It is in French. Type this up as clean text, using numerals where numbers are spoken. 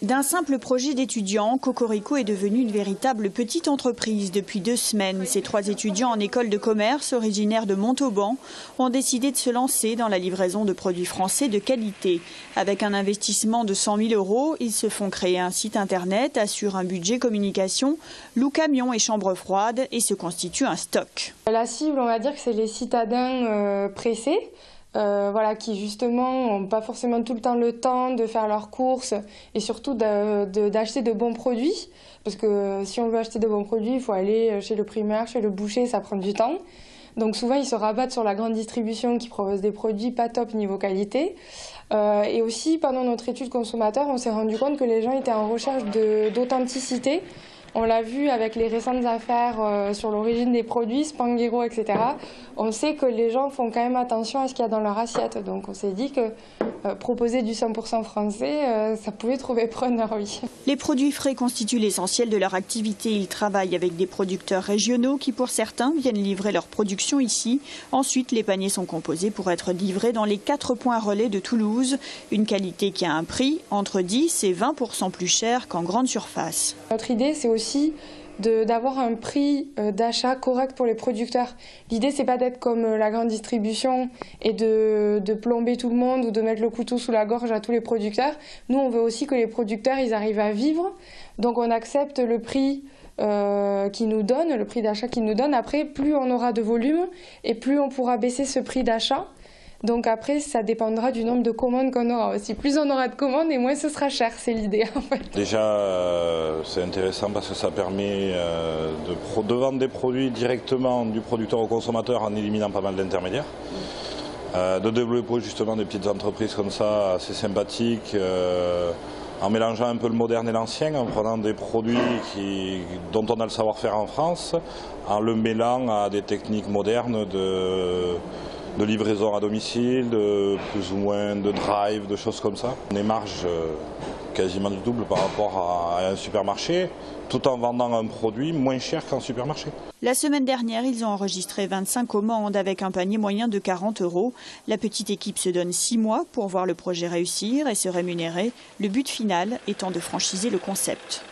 D'un simple projet d'étudiants, Cocorico est devenu une véritable petite entreprise depuis 2 semaines. Ces 3 étudiants en école de commerce, originaires de Montauban, ont décidé de se lancer dans la livraison de produits français de qualité. Avec un investissement de 100 000 €, ils se font créer un site internet, assurent un budget communication, louent camions et chambres froides et se constituent un stock. La cible, on va dire que c'est les citadins pressés. Qui justement n'ont pas forcément tout le temps de faire leurs courses et surtout d'acheter de bons produits. Parce que si on veut acheter de bons produits, il faut aller chez le primeur, chez le boucher, ça prend du temps. Donc souvent ils se rabattent sur la grande distribution qui propose des produits pas top niveau qualité. Et aussi pendant notre étude consommateur, on s'est rendu compte que les gens étaient en recherche d'authenticité. On l'a vu avec les récentes affaires sur l'origine des produits, Spanghero, etc. On sait que les gens font quand même attention à ce qu'il y a dans leur assiette. Donc on s'est dit que proposer du 100% français, ça pouvait trouver preneur, oui. Les produits frais constituent l'essentiel de leur activité. Ils travaillent avec des producteurs régionaux qui, pour certains, viennent livrer leur production ici. Ensuite, les paniers sont composés pour être livrés dans les 4 points relais de Toulouse. Une qualité qui a un prix entre 10 et 20% plus cher qu'en grande surface. Notre idée, c'est aussi d'avoir un prix d'achat correct pour les producteurs. L'idée, c'est pas d'être comme la grande distribution et de plomber tout le monde ou de mettre le couteau sous la gorge à tous les producteurs. Nous, on veut aussi que les producteurs ils arrivent à vivre. Donc on accepte le prix qu'ils nous donnent, le prix d'achat qu'ils nous donnent. Après, plus on aura de volume et plus on pourra baisser ce prix d'achat. Donc après, ça dépendra du nombre de commandes qu'on aura aussi. Plus on aura de commandes et moins ce sera cher, c'est l'idée en fait. Déjà, c'est intéressant parce que ça permet de vendre des produits directement du producteur au consommateur en éliminant pas mal d'intermédiaires. De développer justement des petites entreprises comme ça, assez sympathiques, en mélangeant un peu le moderne et l'ancien, en prenant des produits dont on a le savoir-faire en France, en le mêlant à des techniques modernes de livraison à domicile, de plus ou moins de drive, de choses comme ça. On est marge quasiment du double par rapport à un supermarché, tout en vendant un produit moins cher qu'en supermarché. La semaine dernière, ils ont enregistré 25 commandes avec un panier moyen de 40 €. La petite équipe se donne 6 mois pour voir le projet réussir et se rémunérer, le but final étant de franchiser le concept.